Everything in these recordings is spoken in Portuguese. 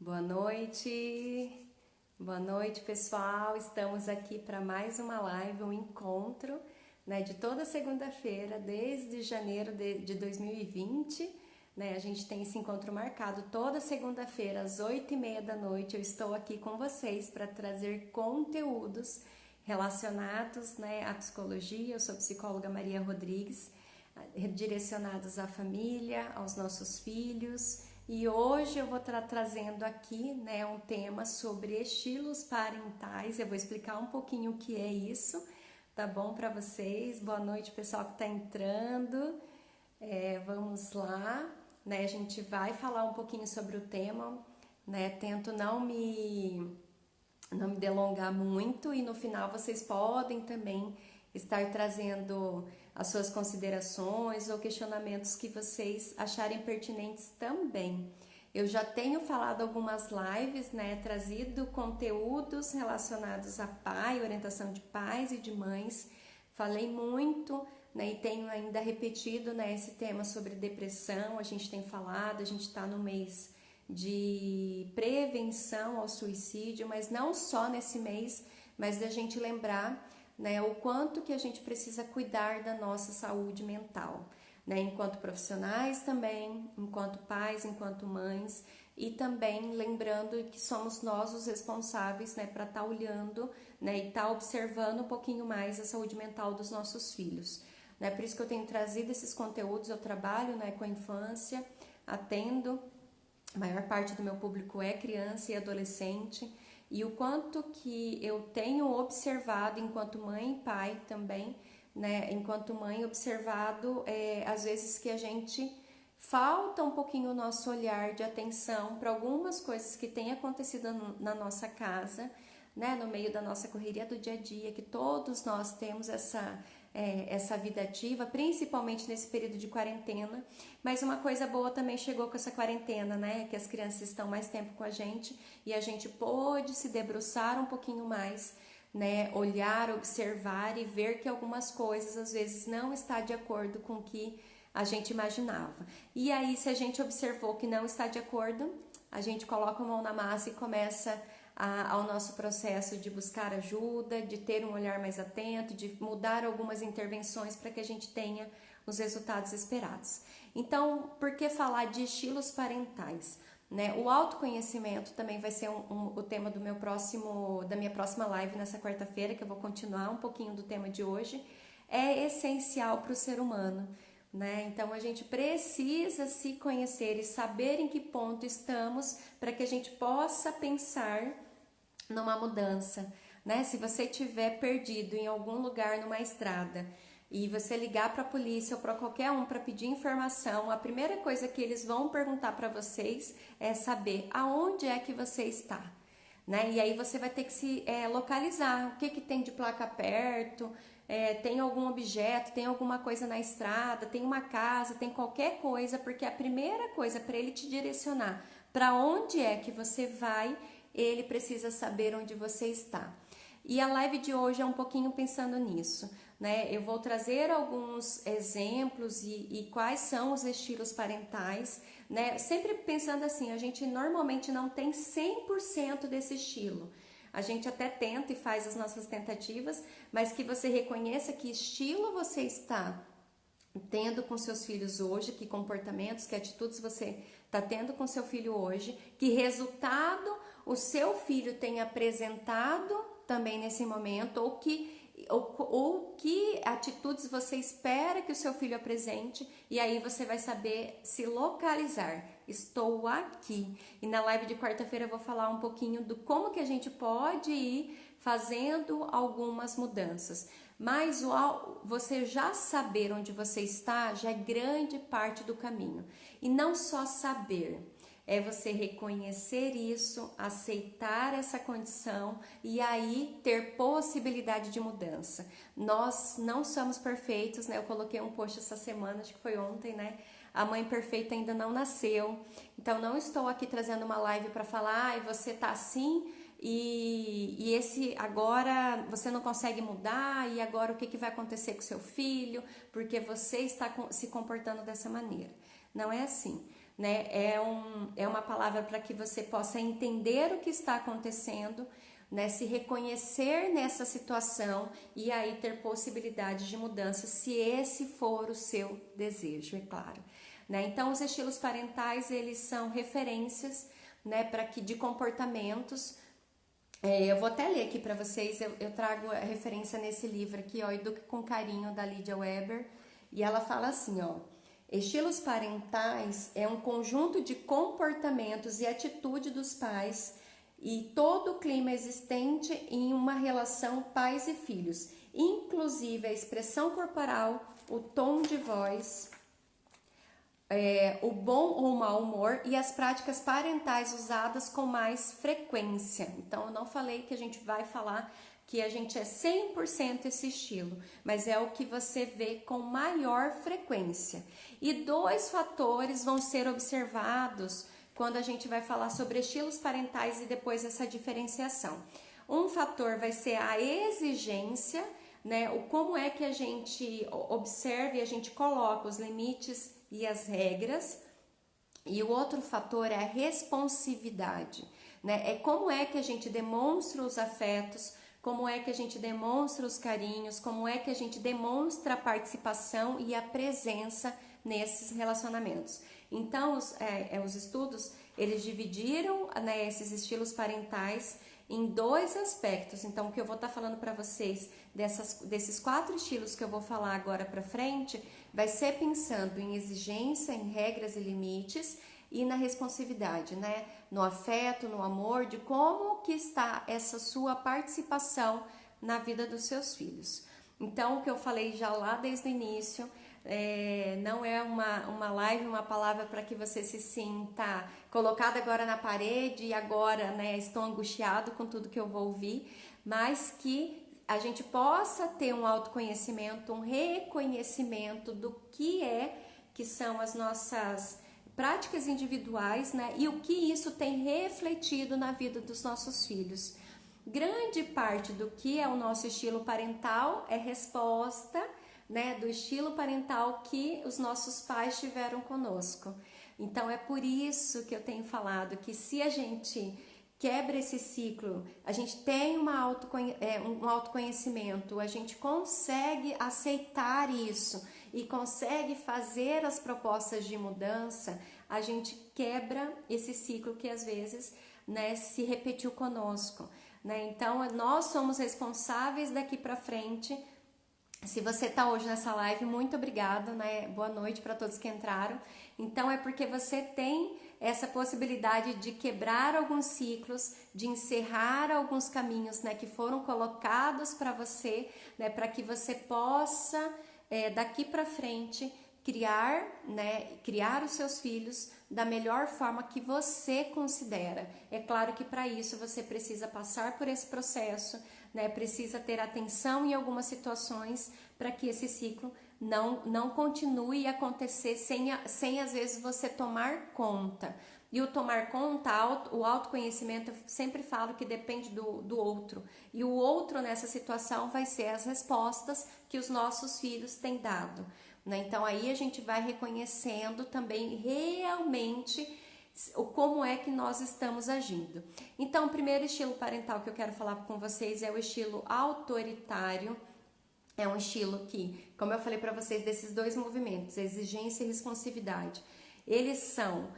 Boa noite pessoal, estamos aqui para mais uma live, um encontro, né, de toda segunda-feira, desde janeiro de 2020, né, a gente tem esse encontro marcado toda segunda-feira às 8h30 da noite, eu estou aqui com vocês para trazer conteúdos relacionados, né, à psicologia. Eu sou a psicóloga Maria Rodrigues, direcionados à família, aos nossos filhos. E hoje eu vou estar trazendo aqui, né, um tema sobre estilos parentais. Eu vou explicar um pouquinho o que é isso, tá bom para vocês? Boa noite, pessoal que está entrando. Vamos lá, né? A gente vai falar um pouquinho sobre o tema, né? Tento não me delongar muito e no final vocês podem também estar trazendo as suas considerações ou questionamentos que vocês acharem pertinentes também. Eu já tenho falado algumas lives, né, trazido conteúdos relacionados a pai, orientação de pais e de mães. Falei muito, né, e tenho ainda repetido, né, esse tema sobre depressão. A gente tem falado, a gente está no mês de prevenção ao suicídio, mas não só nesse mês, mas da gente lembrar, né, o quanto que a gente precisa cuidar da nossa saúde mental, né, enquanto profissionais também, enquanto pais, enquanto mães, e também lembrando que somos nós os responsáveis, né, para estar olhando, né, e estar observando um pouquinho mais a saúde mental dos nossos filhos, né. Por isso que eu tenho trazido esses conteúdos. Eu trabalho, né, com a infância, atendo. A maior parte do meu público é criança e adolescente, e o quanto que eu tenho observado enquanto mãe e pai também, né, enquanto mãe, observado às vezes que a gente falta um pouquinho o nosso olhar de atenção para algumas coisas que têm acontecido na nossa casa, né, no meio da nossa correria do dia a dia, que todos nós temos essa vida ativa, principalmente nesse período de quarentena. Mas uma coisa boa também chegou com essa quarentena, né? Que as crianças estão mais tempo com a gente e a gente pôde se debruçar um pouquinho mais, né? Olhar, observar e ver que algumas coisas às vezes não está de acordo com o que a gente imaginava. E aí, se a gente observou que não está de acordo, a gente coloca a mão na massa e começa ao nosso processo de buscar ajuda, de ter um olhar mais atento, de mudar algumas intervenções para que a gente tenha os resultados esperados. Então, por que falar de estilos parentais? Né? O autoconhecimento também vai ser o tema da minha próxima live nessa quarta-feira, que eu vou continuar um pouquinho do tema de hoje. É essencial para o ser humano, né? Então a gente precisa se conhecer e saber em que ponto estamos para que a gente possa pensar numa mudança, né? Se você estiver perdido em algum lugar numa estrada e você ligar para a polícia ou para qualquer um para pedir informação, a primeira coisa que eles vão perguntar para vocês é saber aonde é que você está, né? E aí você vai ter que se localizar, o que tem de placa perto, tem algum objeto, tem alguma coisa na estrada, tem uma casa, tem qualquer coisa, porque a primeira coisa para ele te direcionar para onde é que você vai, ele precisa saber onde você está. E a live de hoje é um pouquinho pensando nisso, né? Eu vou trazer alguns exemplos e quais são os estilos parentais, né? Sempre pensando assim, a gente normalmente não tem 100% desse estilo. A gente até tenta e faz as nossas tentativas, mas que você reconheça que estilo você está tendo com seus filhos hoje, que comportamentos, que atitudes você está tendo com seu filho hoje, que resultado o seu filho tem apresentado também nesse momento, ou que atitudes você espera que o seu filho apresente, e aí você vai saber se localizar. Estou aqui. E na live de quarta-feira eu vou falar um pouquinho do como que a gente pode ir fazendo algumas mudanças. Mas você já saber onde você está já é grande parte do caminho. E não só saber, é você reconhecer isso, aceitar essa condição e aí ter possibilidade de mudança. Nós não somos perfeitos, né? Eu coloquei um post essa semana, acho que foi ontem, né? A mãe perfeita ainda não nasceu. Então não estou aqui trazendo uma live para falar, você tá assim e esse agora você não consegue mudar, e agora o que vai acontecer com seu filho porque você está se comportando dessa maneira. Não é assim. né? É uma palavra para que você possa entender o que está acontecendo, né? Se reconhecer nessa situação e aí ter possibilidade de mudança, se esse for o seu desejo, é claro, né? Então, os estilos parentais, eles são referências, né, para que de comportamentos. Eu vou até ler aqui para vocês, eu trago a referência nesse livro aqui, ó, Eduque com Carinho, da Lydia Weber, e ela fala assim, ó: estilos parentais é um conjunto de comportamentos e atitude dos pais e todo o clima existente em uma relação pais e filhos, inclusive a expressão corporal, o tom de voz, o bom ou mau humor e as práticas parentais usadas com mais frequência. Então, eu não falei que a gente vai falar que a gente é 100% esse estilo, mas é o que você vê com maior frequência. E dois fatores vão ser observados quando a gente vai falar sobre estilos parentais e depois essa diferenciação. Um fator vai ser a exigência, né? O como é que a gente observa e a gente coloca os limites e as regras. E o outro fator é a responsividade, né? É como é que a gente demonstra os afetos, como é que a gente demonstra os carinhos, como é que a gente demonstra a participação e a presença nesses relacionamentos. Então, os estudos, eles dividiram, né, esses estilos parentais em dois aspectos. Então, o que eu vou estar falando para vocês desses 4 estilos que eu vou falar agora para frente, vai ser pensando em exigência, em regras e limites e na responsividade, né? No afeto, no amor, de como que está essa sua participação na vida dos seus filhos. Então, o que eu falei já lá desde o início, não é uma live, uma palavra para que você se sinta colocado agora na parede e agora, né, estou angustiado com tudo que eu vou ouvir, mas que a gente possa ter um autoconhecimento, um reconhecimento do que são as nossas práticas individuais, né, e o que isso tem refletido na vida dos nossos filhos. Grande parte do que é o nosso estilo parental é resposta, né, do estilo parental que os nossos pais tiveram conosco. Então é por isso que eu tenho falado que se a gente quebra esse ciclo, a gente tem um autoconhecimento, a gente consegue aceitar isso e consegue fazer as propostas de mudança, a gente quebra esse ciclo que às vezes, né, se repetiu conosco, né? Então nós somos responsáveis daqui para frente. Se você está hoje nessa live, muito obrigada, né? Boa noite para todos que entraram. Então é porque você tem essa possibilidade de quebrar alguns ciclos, de encerrar alguns caminhos, né, que foram colocados para você, né, para que você possa daqui para frente criar, né, criar os seus filhos da melhor forma que você considera. É claro que para isso você precisa passar por esse processo, né, precisa ter atenção em algumas situações para que esse ciclo não continue a acontecer sem às vezes você tomar conta. E o tomar conta, o autoconhecimento, eu sempre falo que depende do outro. E o outro nessa situação vai ser as respostas que os nossos filhos têm dado, né? Então aí a gente vai reconhecendo também realmente como é que nós estamos agindo. Então, o primeiro estilo parental que eu quero falar com vocês é o estilo autoritário. É um estilo que, como eu falei para vocês, desses dois movimentos, exigência e responsividade, eles são,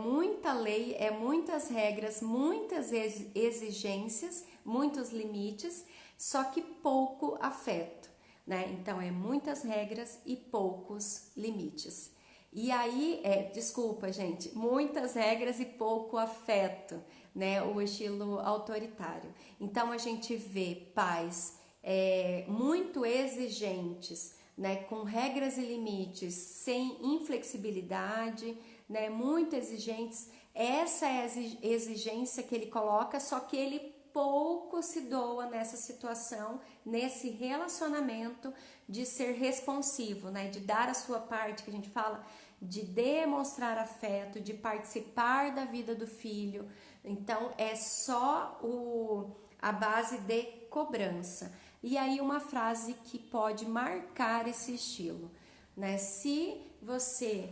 muita lei, muitas regras, muitas exigências, muitos limites, só que pouco afeto, né? Então, é muitas regras e poucos limites. E aí, desculpa, gente, muitas regras e pouco afeto, né? O estilo autoritário. Então, a gente vê pais muito exigentes, né? Com regras e limites, sem inflexibilidade, né? Muito exigentes. Essa é a exigência que ele coloca, só que ele pouco se doa nessa situação, nesse relacionamento de ser responsivo, né? De dar a sua parte, que a gente fala, de demonstrar afeto, de participar da vida do filho. Então é só a base de cobrança. E aí uma frase que pode marcar esse estilo, né? Se você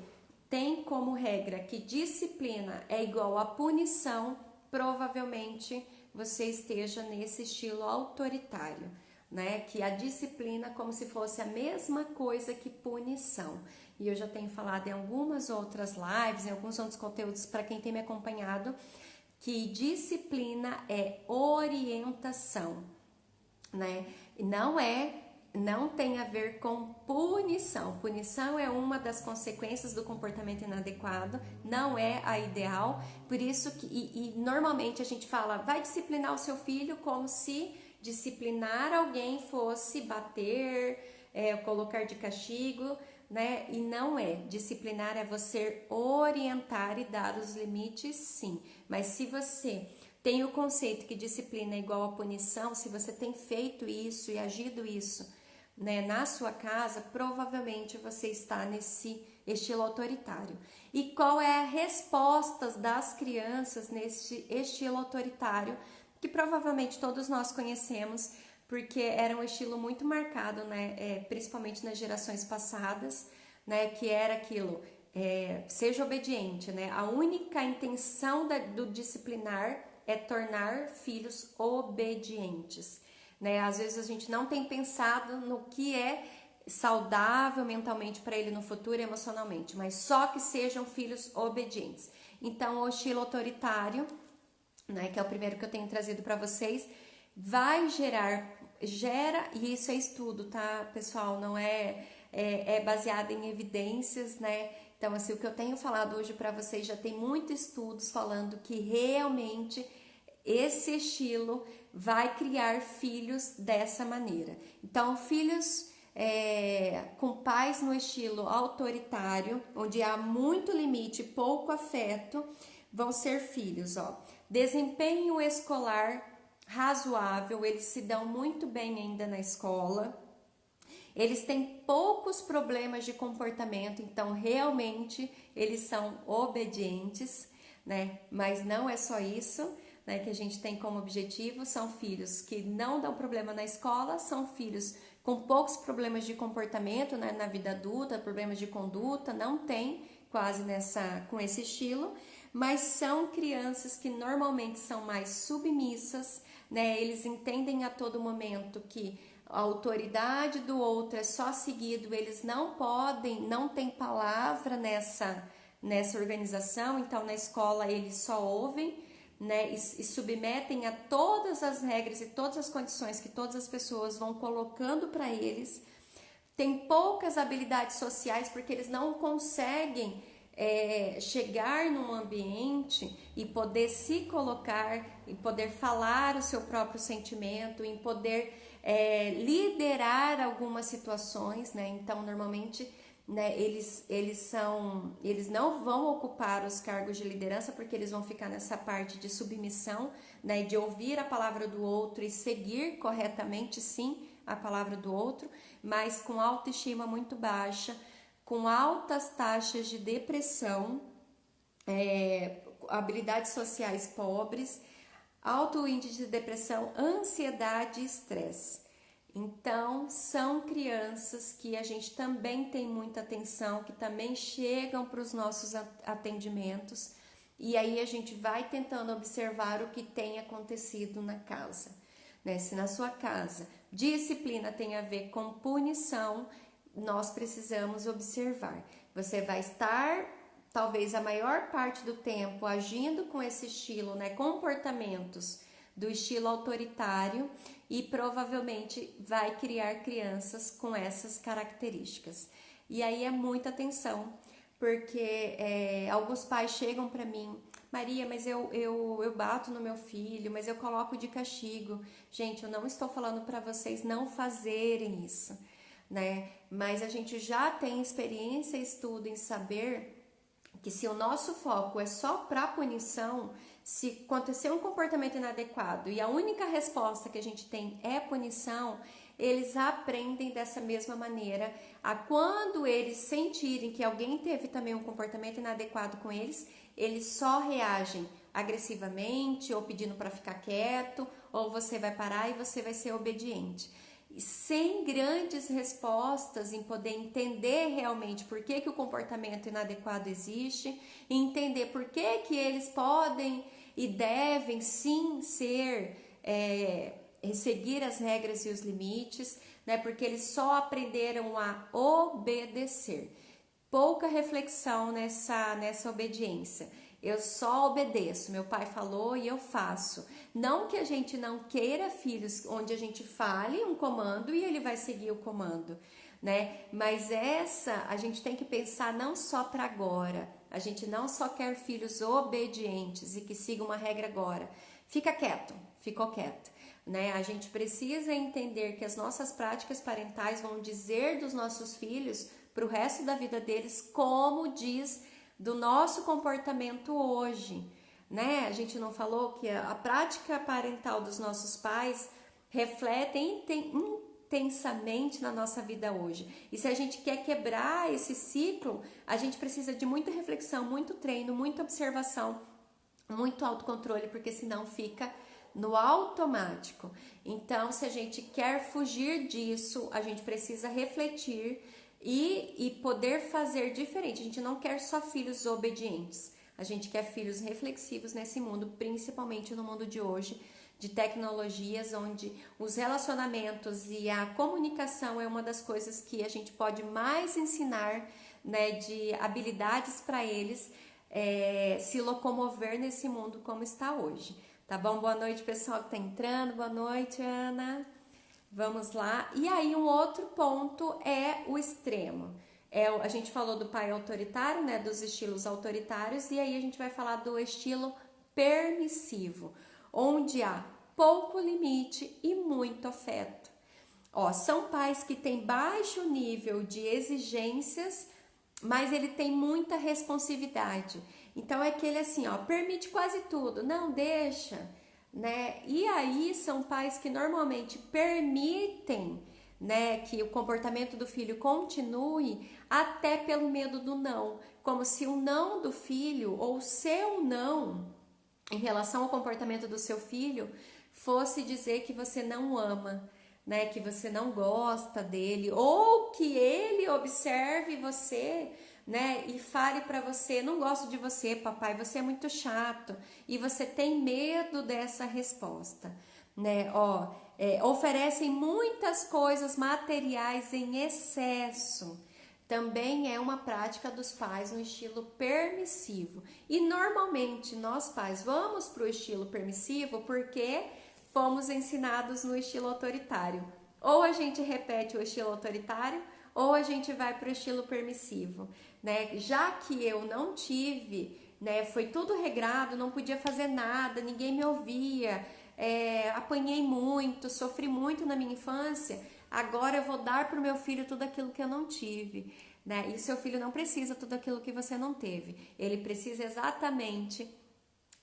tem como regra que disciplina é igual a punição, provavelmente você esteja nesse estilo autoritário, né? Que a disciplina como se fosse a mesma coisa que punição. E eu já tenho falado em algumas outras lives, em alguns outros conteúdos para quem tem me acompanhado, que disciplina é orientação, né? Não tem a ver com punição. Punição é uma das consequências do comportamento inadequado, não é a ideal. Por isso que normalmente a gente fala, vai disciplinar o seu filho como se disciplinar alguém fosse bater, colocar de castigo, né? E não é. Disciplinar é você orientar e dar os limites, sim. Mas se você tem o conceito que disciplina é igual a punição, se você tem feito isso e agido isso, né, na sua casa, provavelmente você está nesse estilo autoritário. E qual é a resposta das crianças nesse estilo autoritário, que provavelmente todos nós conhecemos, porque era um estilo muito marcado, né, principalmente nas gerações passadas, né, que era aquilo, seja obediente, né? A única intenção do disciplinar é tornar filhos obedientes, né? Às vezes a gente não tem pensado no que é saudável mentalmente para ele no futuro, emocionalmente, mas só que sejam filhos obedientes. Então, o estilo autoritário, né, que é o primeiro que eu tenho trazido para vocês, vai gera, e isso é estudo, tá, pessoal? Não é baseado em evidências, né? Então, assim, o que eu tenho falado hoje para vocês, já tem muitos estudos falando que realmente esse estilo vai criar filhos dessa maneira. Então, filhos com pais no estilo autoritário, onde há muito limite, pouco afeto, vão ser filhos, ó. Desempenho escolar razoável, eles se dão muito bem ainda na escola. Eles têm poucos problemas de comportamento, então realmente eles são obedientes, né? Mas não é só isso, né, que a gente tem como objetivo. São filhos que não dão problema na escola, são filhos com poucos problemas de comportamento, né, na vida adulta, problemas de conduta, não tem quase com esse estilo, mas são crianças que normalmente são mais submissas, né? Eles entendem a todo momento que a autoridade do outro é só seguido, eles não têm palavra nessa organização, então na escola eles só ouvem, né, e submetem a todas as regras e todas as condições que todas as pessoas vão colocando para eles. Tem poucas habilidades sociais porque eles não conseguem chegar num ambiente e poder se colocar, e poder falar o seu próprio sentimento, em poder liderar algumas situações, né? Então, normalmente, né, eles não vão ocupar os cargos de liderança porque eles vão ficar nessa parte de submissão, né, de ouvir a palavra do outro e seguir corretamente, sim, a palavra do outro, mas com autoestima muito baixa, com altas taxas de depressão, habilidades sociais pobres, alto índice de depressão, ansiedade e estresse. Então, são crianças que a gente também tem muita atenção, que também chegam para os nossos atendimentos, e aí a gente vai tentando observar o que tem acontecido na casa, né? Se na sua casa disciplina tem a ver com punição, nós precisamos observar. Você vai estar, talvez a maior parte do tempo, agindo com esse estilo, né? Comportamentos do estilo autoritário, e provavelmente vai criar crianças com essas características. E aí é muita atenção, porque alguns pais chegam para mim, Maria, mas eu bato no meu filho, mas eu coloco de castigo. Gente, eu não estou falando para vocês não fazerem isso, né? Mas a gente já tem experiência e estudo em saber que se o nosso foco é só para punição, se acontecer um comportamento inadequado e a única resposta que a gente tem é punição, eles aprendem dessa mesma maneira a quando eles sentirem que alguém teve também um comportamento inadequado com eles só reagem agressivamente ou pedindo para ficar quieto, ou você vai parar e você vai ser obediente. sem grandes respostas em poder entender realmente por que que o comportamento inadequado existe, e entender por que que eles podem e devem sim seguir as regras e os limites, né? Porque eles só aprenderam a obedecer. Pouca reflexão nessa obediência. Eu só obedeço, meu pai falou e eu faço. Não que a gente não queira filhos onde a gente fale um comando e ele vai seguir o comando, né? Mas a gente tem que pensar não só para agora. A gente não só quer filhos obedientes e que sigam uma regra agora. Fica quieto, ficou quieto, né? A gente precisa entender que as nossas práticas parentais vão dizer dos nossos filhos para o resto da vida deles como diz do nosso comportamento hoje, né? A gente não falou que a prática parental dos nossos pais reflete intensamente na nossa vida hoje. E se a gente quer quebrar esse ciclo, a gente precisa de muita reflexão, muito treino, muita observação, muito autocontrole, porque senão fica no automático. Então, se a gente quer fugir disso, a gente precisa refletir e poder fazer diferente. A gente não quer só filhos obedientes, a gente quer filhos reflexivos nesse mundo, principalmente no mundo de hoje, de tecnologias, onde os relacionamentos e a comunicação é uma das coisas que a gente pode mais ensinar, né, de habilidades para eles se locomover nesse mundo como está hoje. Tá bom? Boa noite, pessoal que tá entrando. Boa noite, Ana. Vamos lá. E aí, um outro ponto é o extremo. A gente falou do pai autoritário, né? Dos estilos autoritários. E aí, a gente vai falar do estilo permissivo, onde há pouco limite e muito afeto. São pais que têm baixo nível de exigências, mas ele tem muita responsividade. Então, é aquele assim, permite quase tudo. Não, deixa, né? E aí são pais que normalmente permitem, né, que o comportamento do filho continue até pelo medo do não, como se o não do filho ou o seu não em relação ao comportamento do seu filho fosse dizer que você não ama, né, que você não gosta dele, ou que ele observe você, né, e fale para você: não gosto de você, papai, você é muito chato, e você tem medo dessa resposta, né? Oferecem muitas coisas materiais em excesso. Também é uma prática dos pais no estilo permissivo. E normalmente nós pais vamos para o estilo permissivo porque fomos ensinados no estilo autoritário. Ou a gente repete o estilo autoritário, ou a gente vai para o estilo permissivo, né? Já que eu não tive, né, foi tudo regrado, não podia fazer nada, ninguém me ouvia, apanhei muito, sofri muito na minha infância, agora eu vou dar para o meu filho tudo aquilo que eu não tive, né? E seu filho não precisa tudo aquilo que você não teve, ele precisa exatamente,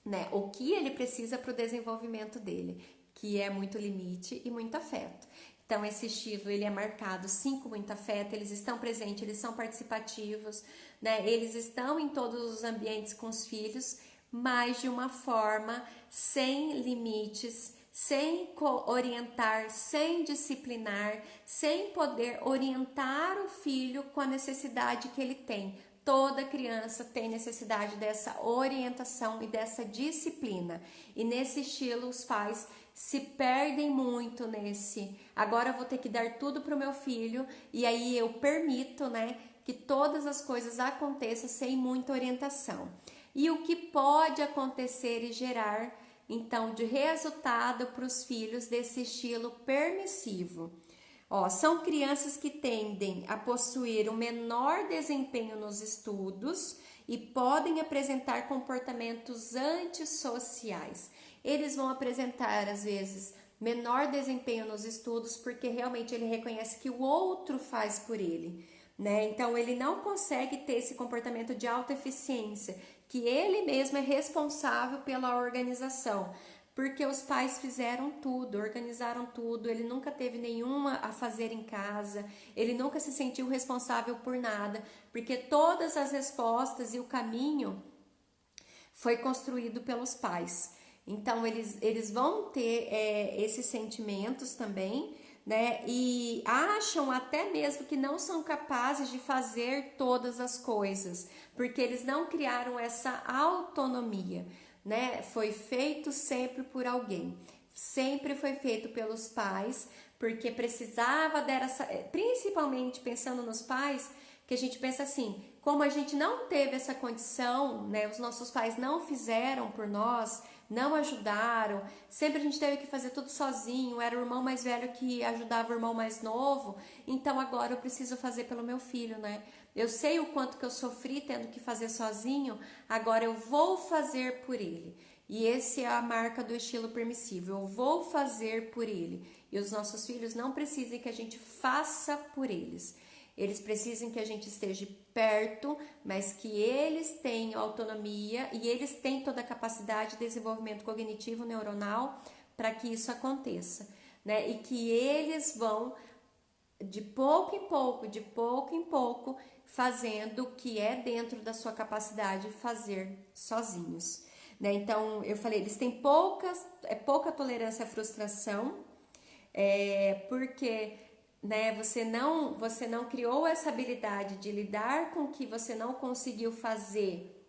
né, o que ele precisa para o desenvolvimento dele, que é muito limite e muito afeto. Então, esse estilo, ele é marcado, sim, com muito afeto, eles estão presentes, eles são participativos, né? Eles estão em todos os ambientes com os filhos, mas de uma forma sem limites, sem orientar, sem disciplinar, sem poder orientar o filho com a necessidade que ele tem. Toda criança tem necessidade dessa orientação e dessa disciplina. E nesse estilo, os pais se perdem muito nesse: agora eu vou ter que dar tudo para o meu filho, e aí eu permito, né, que todas as coisas aconteçam sem muita orientação. E o que pode acontecer e gerar, então, de resultado para os filhos desse estilo permissivo? São crianças que tendem a possuir um menor desempenho nos estudos e podem apresentar comportamentos antissociais. Eles vão apresentar, às vezes, menor desempenho nos estudos porque realmente ele reconhece que o outro faz por ele, né? Então, ele não consegue ter esse comportamento de autoeficiência, que ele mesmo é responsável pela organização, porque os pais fizeram tudo, organizaram tudo, ele nunca teve nenhuma a fazer em casa, ele nunca se sentiu responsável por nada, porque todas as respostas e o caminho foi construído pelos pais. Então, eles vão ter esses sentimentos também, né? E acham até mesmo que não são capazes de fazer todas as coisas, porque eles não criaram essa autonomia, né? Foi feito sempre por alguém, sempre foi feito pelos pais, porque precisava dessa, principalmente pensando nos pais, que a gente pensa assim, como a gente não teve essa condição, né? Os nossos pais não fizeram por nós, não ajudaram, sempre a gente teve que fazer tudo sozinho, era o irmão mais velho que ajudava o irmão mais novo, então agora eu preciso fazer pelo meu filho, né? Eu sei o quanto que eu sofri tendo que fazer sozinho, agora eu vou fazer por ele. E esse é a marca do estilo permissivo, eu vou fazer por ele. E os nossos filhos não precisam que a gente faça por eles. Eles precisam que a gente esteja perto, mas que eles tenham autonomia e eles têm toda a capacidade de desenvolvimento cognitivo neuronal para que isso aconteça, né? E que eles vão de pouco em pouco, fazendo o que é dentro da sua capacidade de fazer sozinhos, né? Então, eu falei, eles têm pouca tolerância à frustração, porque, né, você não criou essa habilidade de lidar com o que você não conseguiu fazer,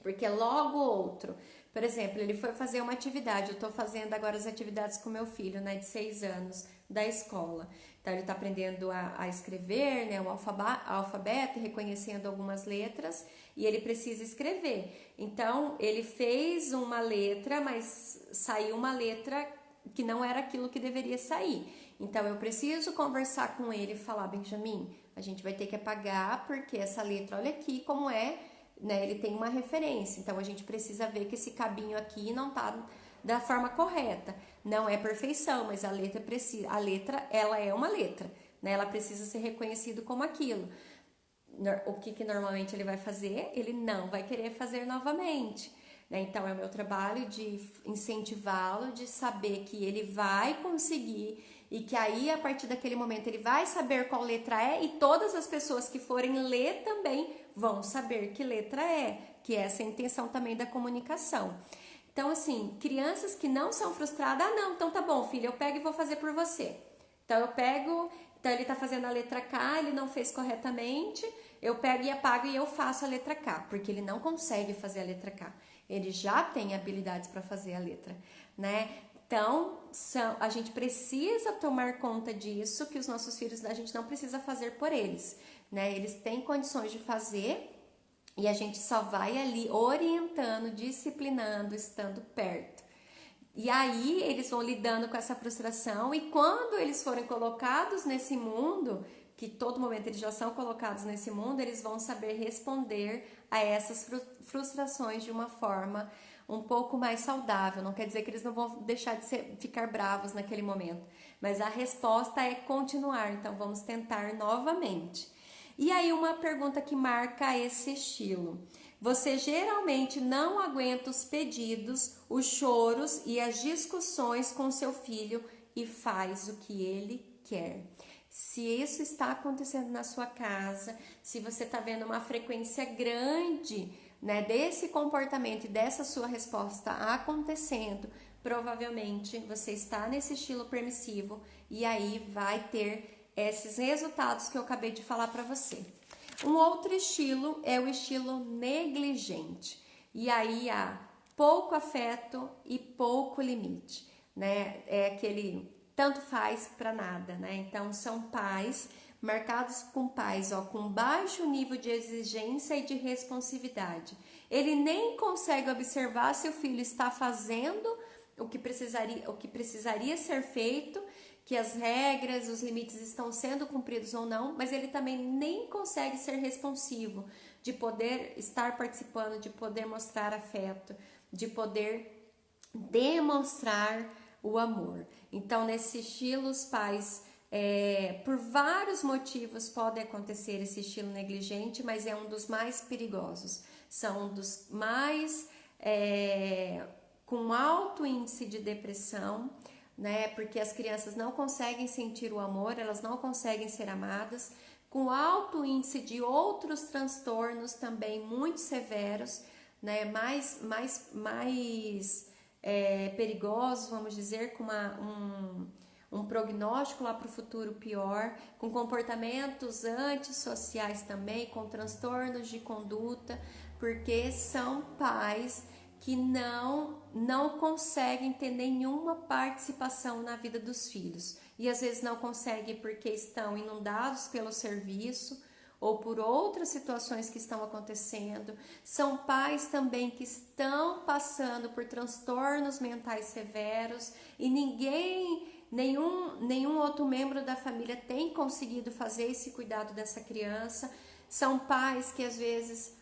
porque logo outro, por exemplo, ele foi fazer uma atividade, eu estou fazendo agora as atividades com meu filho, né, de 6 anos, da escola. Então, ele está aprendendo a escrever, né, o alfabeto, reconhecendo algumas letras, e ele precisa escrever. Então, ele fez uma letra, mas saiu uma letra que não era aquilo que deveria sair. Então, eu preciso conversar com ele e falar, Benjamin, a gente vai ter que apagar, porque essa letra, olha aqui como é, né, ele tem uma referência, então a gente precisa ver que esse cabinho aqui não tá da forma correta. Não é perfeição, mas a letra ela é uma letra, né? Ela precisa ser reconhecida como aquilo. O que normalmente ele vai fazer? Ele não vai querer fazer novamente, né? Então é o meu trabalho de incentivá-lo, de saber que ele vai conseguir e que aí a partir daquele momento ele vai saber qual letra é, e todas as pessoas que forem ler também vão saber que letra é, que essa é a intenção também da comunicação. Então, assim, crianças que não são frustradas, não, então tá bom, filho, eu pego e vou fazer por você. Então, então ele tá fazendo a letra K, ele não fez corretamente, eu pego e apago e eu faço a letra K, porque ele não consegue fazer a letra K. Ele já tem habilidades para fazer a letra, né? Então, a gente precisa tomar conta disso, que os nossos filhos, a gente não precisa fazer por eles, né? Eles têm condições de fazer e a gente só vai ali orientando, disciplinando, estando perto. E aí eles vão lidando com essa frustração, e quando eles forem colocados nesse mundo, que todo momento eles já são colocados nesse mundo, eles vão saber responder a essas frustrações de uma forma um pouco mais saudável. Não quer dizer que eles não vão deixar de ficar bravos naquele momento, mas a resposta é continuar. Então vamos tentar novamente. E aí uma pergunta que marca esse estilo: você geralmente não aguenta os pedidos, os choros e as discussões com seu filho e faz o que ele quer. Se isso está acontecendo na sua casa, se você está vendo uma frequência grande, né, desse comportamento e dessa sua resposta acontecendo, provavelmente você está nesse estilo permissivo e aí vai ter esses resultados que eu acabei de falar para você. Um outro estilo é o estilo negligente. E aí há pouco afeto e pouco limite, né? É aquele tanto faz para nada, né? Então são pais marcados com pais, com baixo nível de exigência e de responsividade. Ele nem consegue observar se o filho está fazendo o que precisaria ser feito, que as regras, os limites estão sendo cumpridos ou não, mas ele também nem consegue ser responsivo, de poder estar participando, de poder mostrar afeto, de poder demonstrar o amor. Então, nesse estilo, os pais, por vários motivos, podem acontecer esse estilo negligente, mas é um dos mais perigosos. São um dos mais com alto índice de depressão, né? Porque as crianças não conseguem sentir o amor, elas não conseguem ser amadas, com alto índice de outros transtornos também muito severos, né? Mais perigosos, vamos dizer, com um prognóstico lá para o futuro pior, com comportamentos antissociais também, com transtornos de conduta, porque são pais que não conseguem ter nenhuma participação na vida dos filhos. E às vezes não conseguem porque estão inundados pelo serviço ou por outras situações que estão acontecendo. São pais também que estão passando por transtornos mentais severos e nenhum outro membro da família tem conseguido fazer esse cuidado dessa criança. São pais que às vezes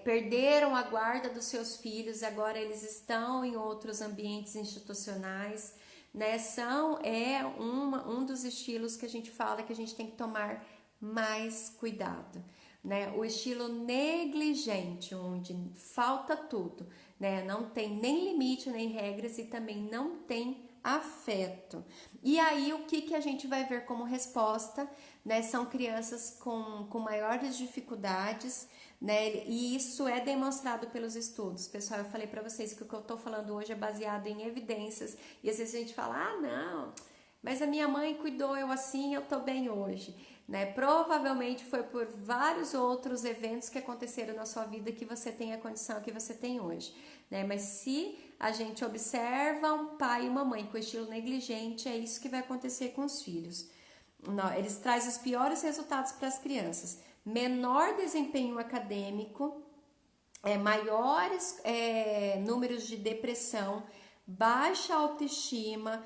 perderam a guarda dos seus filhos, agora eles estão em outros ambientes institucionais, né? Um dos estilos que a gente fala que a gente tem que tomar mais cuidado, né? O estilo negligente, onde falta tudo, né? Não tem nem limite, nem regras e também não tem afeto. E aí o que a gente vai ver como resposta, né? São crianças com maiores dificuldades, né? E isso é demonstrado pelos estudos. Pessoal, eu falei para vocês que o que eu tô falando hoje é baseado em evidências e às vezes a gente fala, não, mas a minha mãe cuidou eu assim, eu tô bem hoje, né? Provavelmente foi por vários outros eventos que aconteceram na sua vida que você tem a condição que você tem hoje, né? Mas se a gente observa um pai e uma mãe com estilo negligente, é isso que vai acontecer com os filhos. Eles trazem os piores resultados para as crianças. Menor desempenho acadêmico, maiores números de depressão, baixa autoestima,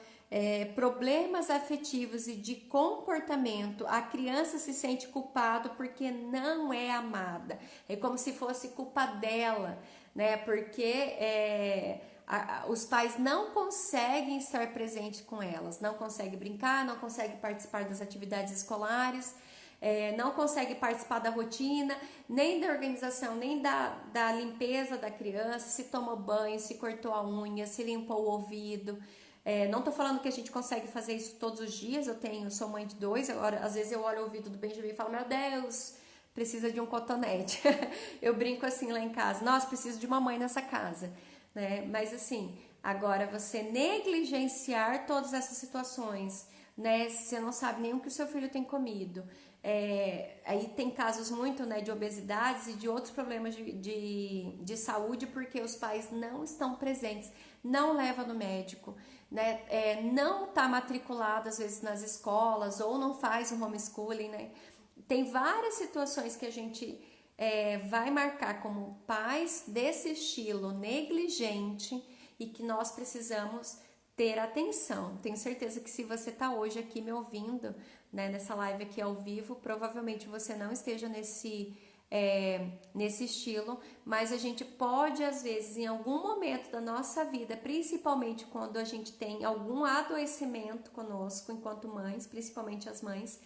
problemas afetivos e de comportamento. A criança se sente culpada porque não é amada. É como se fosse culpa dela, né? Porque os pais não conseguem estar presentes com elas, não conseguem brincar, não conseguem participar das atividades escolares, não consegue participar da rotina, nem da organização, nem da limpeza da criança, se tomou banho, se cortou a unha, se limpou o ouvido. Não tô falando que a gente consegue fazer isso todos os dias, sou mãe de 2, agora às vezes eu olho o ouvido do Benjamin e falo, meu Deus, precisa de um cotonete. Eu brinco assim lá em casa, nossa, preciso de uma mãe nessa casa, né? Mas assim, agora você negligenciar todas essas situações, né? Você não sabe nem o que o seu filho tem comido. Aí tem casos muito, né, de obesidades e de outros problemas de saúde porque os pais não estão presentes, não levam no médico, né, não está matriculado às vezes nas escolas ou não faz o homeschooling, né? Tem várias situações que a gente vai marcar como pais desse estilo negligente e que nós precisamos ter atenção. Tenho certeza que se você está hoje aqui me ouvindo, né, nessa live aqui ao vivo, provavelmente você não esteja nesse estilo, mas a gente pode, às vezes, em algum momento da nossa vida, principalmente quando a gente tem algum adoecimento conosco, enquanto mães, principalmente as mães,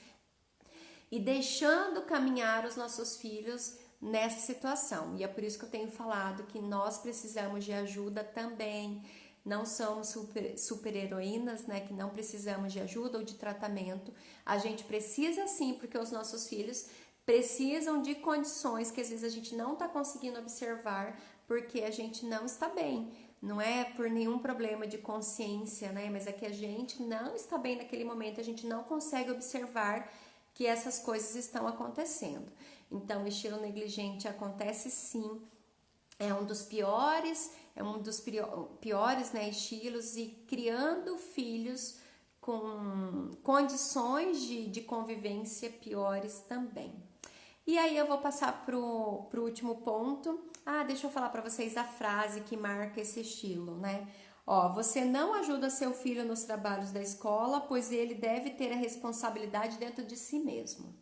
e deixando caminhar os nossos filhos nessa situação. E é por isso que eu tenho falado que nós precisamos de ajuda também. Não somos super heroínas, né? Que não precisamos de ajuda ou de tratamento. A gente precisa sim, porque os nossos filhos precisam de condições que às vezes a gente não está conseguindo observar porque a gente não está bem. Não é por nenhum problema de consciência, né? Mas é que a gente não está bem naquele momento, a gente não consegue observar que essas coisas estão acontecendo. Então, o estilo negligente acontece sim, é um dos piores, né, estilos e criando filhos com condições de convivência piores também. E aí eu vou passar pro último ponto. Deixa eu falar para vocês a frase que marca esse estilo, né? Você não ajuda seu filho nos trabalhos da escola, pois ele deve ter a responsabilidade dentro de si mesmo.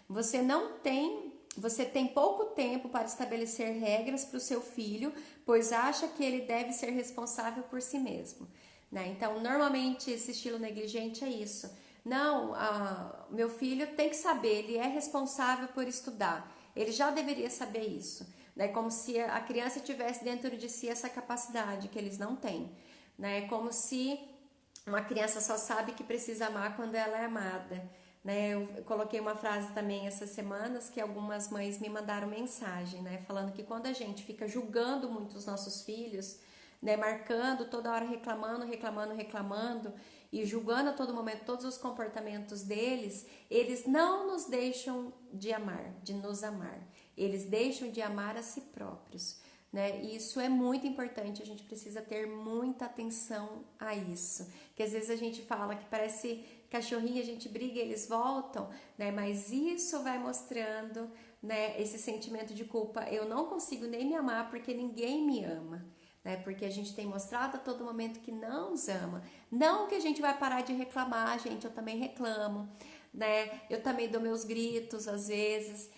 Você tem pouco tempo para estabelecer regras para o seu filho, pois acha que ele deve ser responsável por si mesmo, né? Então, normalmente esse estilo negligente é isso. Não, meu filho tem que saber, ele é responsável por estudar. Ele já deveria saber isso, né? Como se a criança tivesse dentro de si essa capacidade que eles não têm, né? Como se uma criança só sabe que precisa amar quando ela é amada, né? Eu coloquei uma frase também essas semanas que algumas mães me mandaram mensagem, né? Falando que quando a gente fica julgando muito os nossos filhos, né? Marcando, toda hora reclamando, e julgando a todo momento todos os comportamentos deles, eles não nos deixam de amar, de nos amar. Eles deixam de amar a si próprios, né? E isso é muito importante, a gente precisa ter muita atenção a isso. Que às vezes a gente fala que parece cachorrinho, a gente briga e eles voltam, né? Mas isso vai mostrando, né, esse sentimento de culpa. Eu não consigo nem me amar porque ninguém me ama. Né? Porque a gente tem mostrado a todo momento que não nos ama. Não que a gente vai parar de reclamar, gente, eu também reclamo, né? Eu também dou meus gritos às vezes,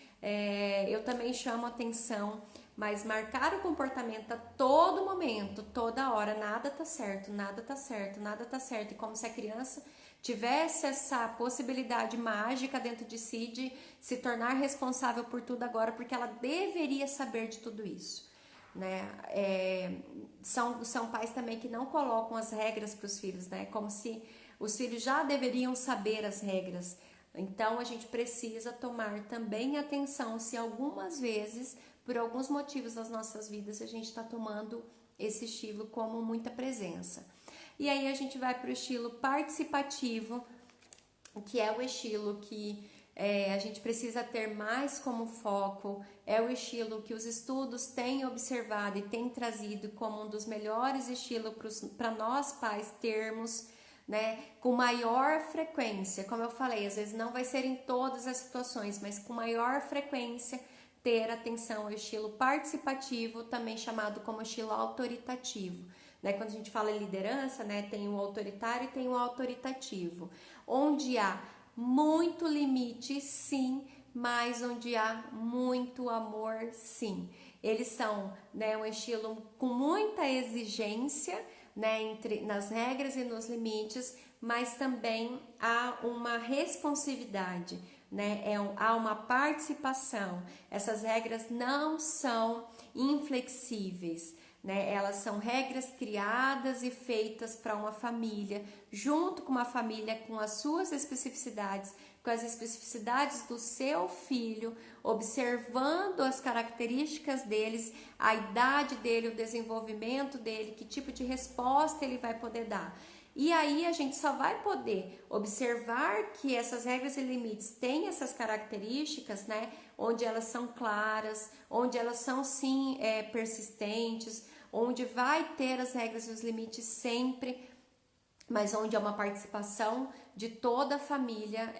eu também chamo atenção, mas marcar o comportamento a todo momento, toda hora, nada tá certo, nada tá certo, nada tá certo, e como se a criança tivesse essa possibilidade mágica dentro de si de se tornar responsável por tudo agora, porque ela deveria saber de tudo isso. Né? São pais também que não colocam as regras para os filhos, né? Como se os filhos já deveriam saber as regras. Então a gente precisa tomar também atenção se algumas vezes, por alguns motivos das nossas vidas, a gente está tomando esse estilo como muita presença. E aí a gente vai para o estilo participativo, que é o estilo que a gente precisa ter mais como foco, é o estilo que os estudos têm observado e têm trazido como um dos melhores estilos para nós pais termos, né, com maior frequência. Como eu falei, às vezes não vai ser em todas as situações, mas com maior frequência ter atenção ao estilo participativo, também chamado como estilo autoritativo. Né? Quando a gente fala em liderança, né, tem o autoritário e tem o autoritativo, onde há muito limite, sim, mas onde há muito amor, sim. Eles são, né, um estilo com muita exigência, né, nas regras e nos limites, mas também há uma responsividade, né, há uma participação. Essas regras não são inflexíveis, né? Elas são regras criadas e feitas para uma família, junto com uma família com as suas especificidades, com as especificidades do seu filho, observando as características deles, a idade dele, o desenvolvimento dele, que tipo de resposta ele vai poder dar. E aí a gente só vai poder observar que essas regras e limites têm essas características, né? Onde elas são claras, onde elas são sim persistentes, onde vai ter as regras e os limites sempre, mas onde há uma participação de toda a família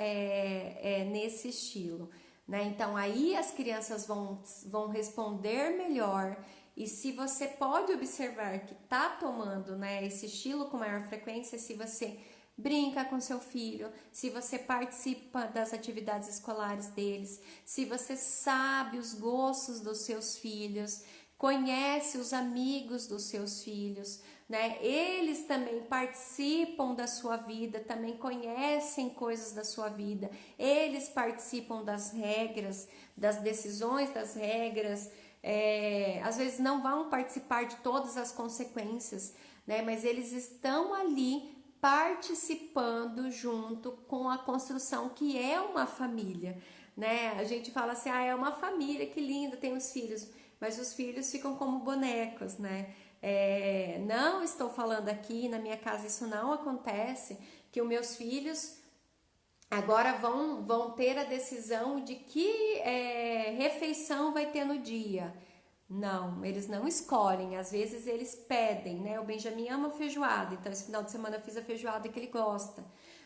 nesse estilo. Né? Então aí as crianças vão responder melhor. E se você pode observar que está tomando, né, esse estilo com maior frequência, se você brinca com seu filho, se você participa das atividades escolares deles, se você sabe os gostos dos seus filhos, conhece os amigos dos seus filhos, né? Eles também participam da sua vida, também conhecem coisas da sua vida, eles participam das regras, das decisões das regras. Às vezes não vão participar de todas as consequências, né? Mas eles estão ali participando junto com a construção que é uma família, né? A gente fala assim, é uma família, que linda, tem os filhos, mas os filhos ficam como bonecos, né? Não estou falando aqui, na minha casa isso não acontece, que os meus filhos agora vão ter a decisão de que refeição vai ter no dia. Não, eles não escolhem, às vezes eles pedem, né? O Benjamin ama feijoada, então esse final de semana eu fiz a feijoada que ele gosta,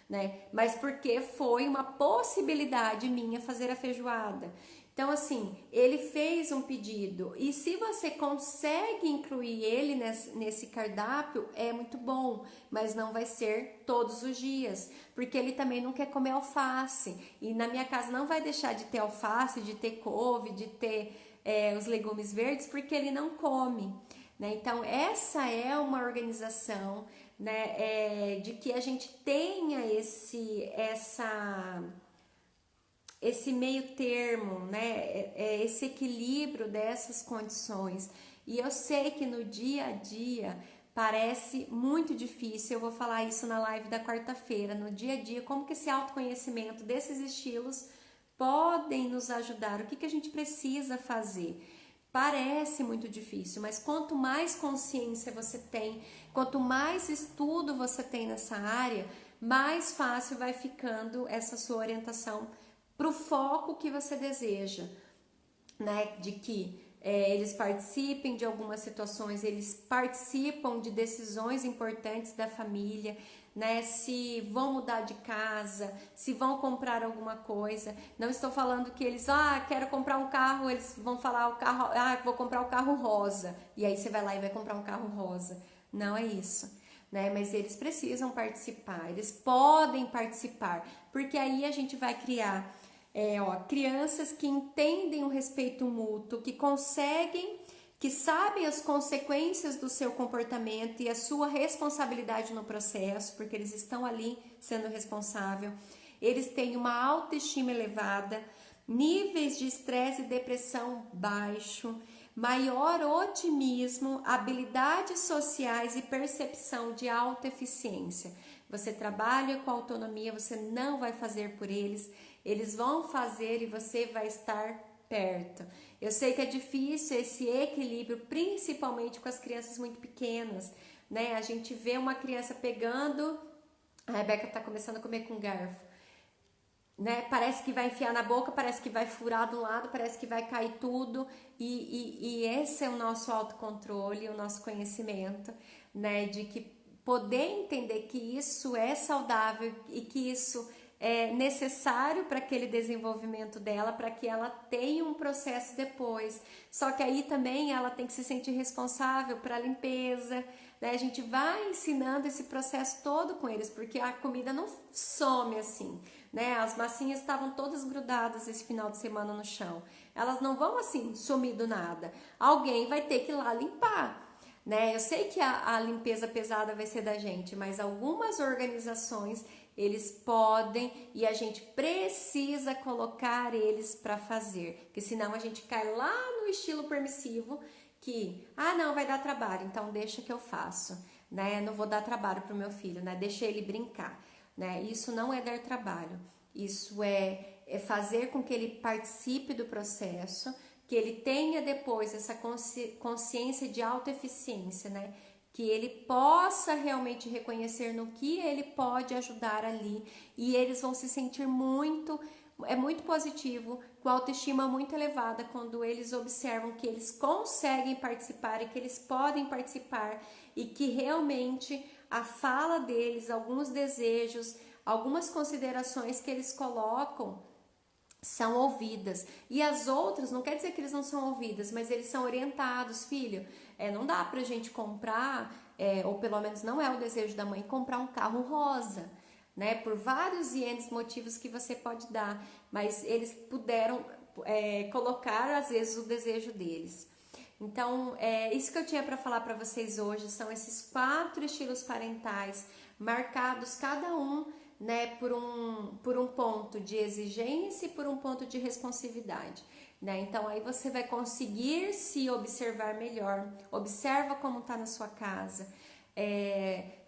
né? Mas porque foi uma possibilidade minha fazer a feijoada. Então, assim, ele fez um pedido e se você consegue incluir ele nesse cardápio, é muito bom, mas não vai ser todos os dias, porque ele também não quer comer alface. E na minha casa não vai deixar de ter alface, de ter couve, de ter os legumes verdes, porque ele não come. Né? Então, essa é uma organização, né, de que a gente tenha esse meio termo, né? Esse equilíbrio dessas condições. E eu sei que no dia a dia parece muito difícil, eu vou falar isso na live da quarta-feira, no dia a dia, como que esse autoconhecimento desses estilos podem nos ajudar, o que a gente precisa fazer. Parece muito difícil, mas quanto mais consciência você tem, quanto mais estudo você tem nessa área, mais fácil vai ficando essa sua orientação para o foco que você deseja, né? De que eles participem de algumas situações, eles participam de decisões importantes da família, né? Se vão mudar de casa, se vão comprar alguma coisa. Não estou falando que eles, quero comprar um carro, eles vão falar o carro, vou comprar o carro rosa. E aí você vai lá e vai comprar um carro rosa. Não é isso, né? Mas eles precisam participar, eles podem participar, porque aí a gente vai criar crianças que entendem o respeito mútuo, que conseguem, que sabem as consequências do seu comportamento e a sua responsabilidade no processo, porque eles estão ali sendo responsável. Eles têm uma autoestima elevada, níveis de estresse e depressão baixo, maior otimismo, habilidades sociais e percepção de autoeficiência. Você trabalha com autonomia, você não vai fazer por eles, eles vão fazer e você vai estar perto. Eu sei que é difícil esse equilíbrio, principalmente com as crianças muito pequenas, né? A gente vê uma criança pegando, a Rebeca tá começando a comer com garfo, né? Parece que vai enfiar na boca, parece que vai furar de um lado, parece que vai cair tudo, e esse é o nosso autocontrole, o nosso conhecimento, né? De que poder entender que isso é saudável e que isso é necessário para aquele desenvolvimento dela, para que ela tenha um processo depois. Só que aí também ela tem que se sentir responsável para a limpeza, né? A gente vai ensinando esse processo todo com eles, porque a comida não some assim, né? As massinhas estavam todas grudadas esse final de semana no chão. Elas não vão assim sumir do nada. Alguém vai ter que ir lá limpar, né? Eu sei que a limpeza pesada vai ser da gente, mas algumas organizações eles podem e a gente precisa colocar eles para fazer, porque senão a gente cai lá no estilo permissivo que, não, vai dar trabalho, então deixa que eu faço, né? Não vou dar trabalho pro meu filho, né? Deixa ele brincar, né? Isso não é dar trabalho, isso é fazer com que ele participe do processo, que ele tenha depois essa consciência de autoeficiência, né? Que ele possa realmente reconhecer no que ele pode ajudar ali, e eles vão se sentir muito positivo, com autoestima muito elevada quando eles observam que eles conseguem participar e que eles podem participar e que realmente a fala deles, alguns desejos, algumas considerações que eles colocam são ouvidas. E as outras, não quer dizer que eles não são ouvidas, mas eles são orientados, filho. Não dá pra gente comprar, ou pelo menos não é o desejo da mãe, comprar um carro rosa, né? Por vários e N motivos que você pode dar, mas eles puderam colocar, às vezes, o desejo deles. Então, isso que eu tinha para falar para vocês hoje são esses 4 estilos parentais, marcados cada um, né, por um ponto de exigência e por um ponto de responsividade, né? Então aí você vai conseguir se observar melhor, observa como está na sua casa,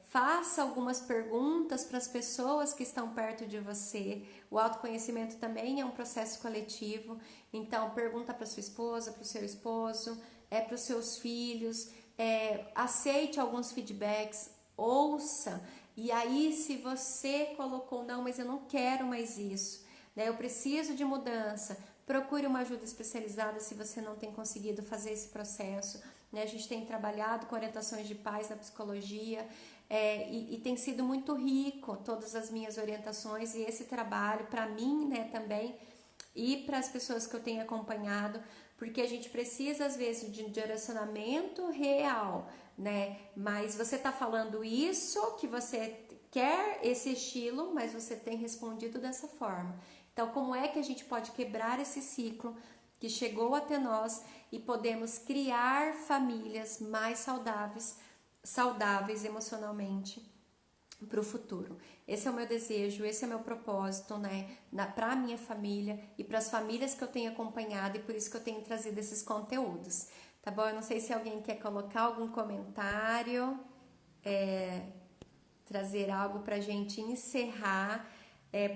faça algumas perguntas para as pessoas que estão perto de você. O autoconhecimento também é um processo coletivo, então pergunta para sua esposa, para o seu esposo, para os seus filhos, aceite alguns feedbacks, ouça. E aí, se você colocou, não, mas eu não quero mais isso, né? Eu preciso de mudança, procure uma ajuda especializada se você não tem conseguido fazer esse processo, né? A gente tem trabalhado com orientações de pais na psicologia, e tem sido muito rico todas as minhas orientações e esse trabalho, para mim, né, também, e para as pessoas que eu tenho acompanhado, porque a gente precisa, às vezes, de um direcionamento real, né? Mas você tá falando isso, que você quer esse estilo, mas você tem respondido dessa forma. Então, como é que a gente pode quebrar esse ciclo que chegou até nós e podemos criar famílias mais saudáveis emocionalmente para o futuro? Esse é o meu desejo, esse é o meu propósito, né? Para a minha família e para as famílias que eu tenho acompanhado, e por isso que eu tenho trazido esses conteúdos, tá bom? Eu não sei se alguém quer colocar algum comentário, trazer algo para a gente encerrar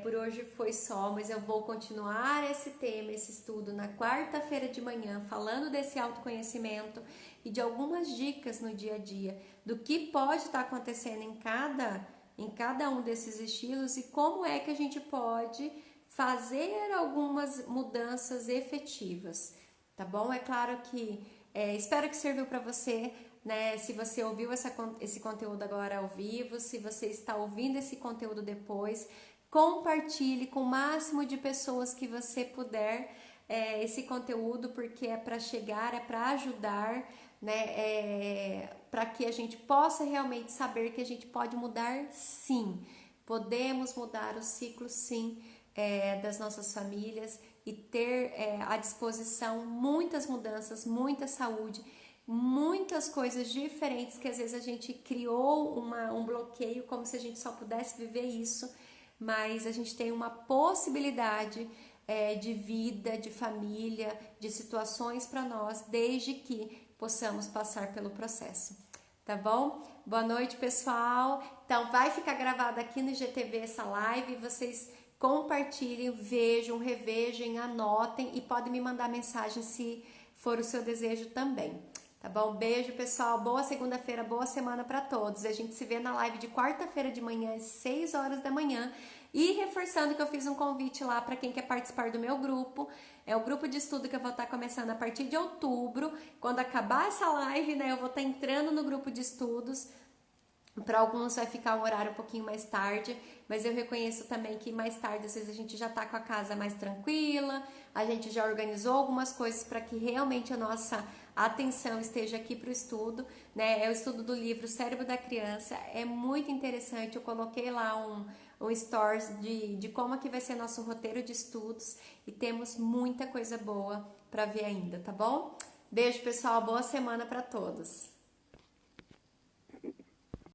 Por hoje foi só, mas eu vou continuar esse tema, esse estudo na quarta-feira de manhã, falando desse autoconhecimento e de algumas dicas no dia a dia, do que pode estar acontecendo em cada um desses estilos e como é que a gente pode fazer algumas mudanças efetivas, tá bom? É claro que espero que serviu para você, né? Se você ouviu esse conteúdo agora ao vivo, se você está ouvindo esse conteúdo depois, compartilhe com o máximo de pessoas que você puder esse conteúdo, porque é para chegar, é para ajudar, né? Para que a gente possa realmente saber que a gente pode mudar, sim. Podemos mudar o ciclo, sim, das nossas famílias e ter à disposição muitas mudanças, muita saúde, muitas coisas diferentes que às vezes a gente criou um bloqueio, como se a gente só pudesse viver isso, mas a gente tem uma possibilidade de vida, de família, de situações para nós, desde que possamos passar pelo processo. Tá bom? Boa noite, pessoal. Então, vai ficar gravada aqui no IGTV essa live. Vocês compartilhem, vejam, revejam, anotem e podem me mandar mensagem se for o seu desejo também. Tá bom? Beijo, pessoal. Boa segunda-feira, boa semana para todos. A gente se vê na live de quarta-feira de manhã, às 6 horas da manhã. E reforçando que eu fiz um convite lá para quem quer participar do meu grupo. É o grupo de estudo que eu vou estar começando a partir de outubro. Quando acabar essa live, né, eu vou estar entrando no grupo de estudos. Para alguns vai ficar um horário um pouquinho mais tarde, mas eu reconheço também que mais tarde, às vezes a gente já tá com a casa mais tranquila, a gente já organizou algumas coisas para que realmente a nossa atenção esteja aqui para o estudo, né? É o estudo do livro Cérebro da Criança, é muito interessante, eu coloquei lá um stories de como que vai ser nosso roteiro de estudos e temos muita coisa boa para ver ainda, tá bom? Beijo, pessoal, boa semana para todos!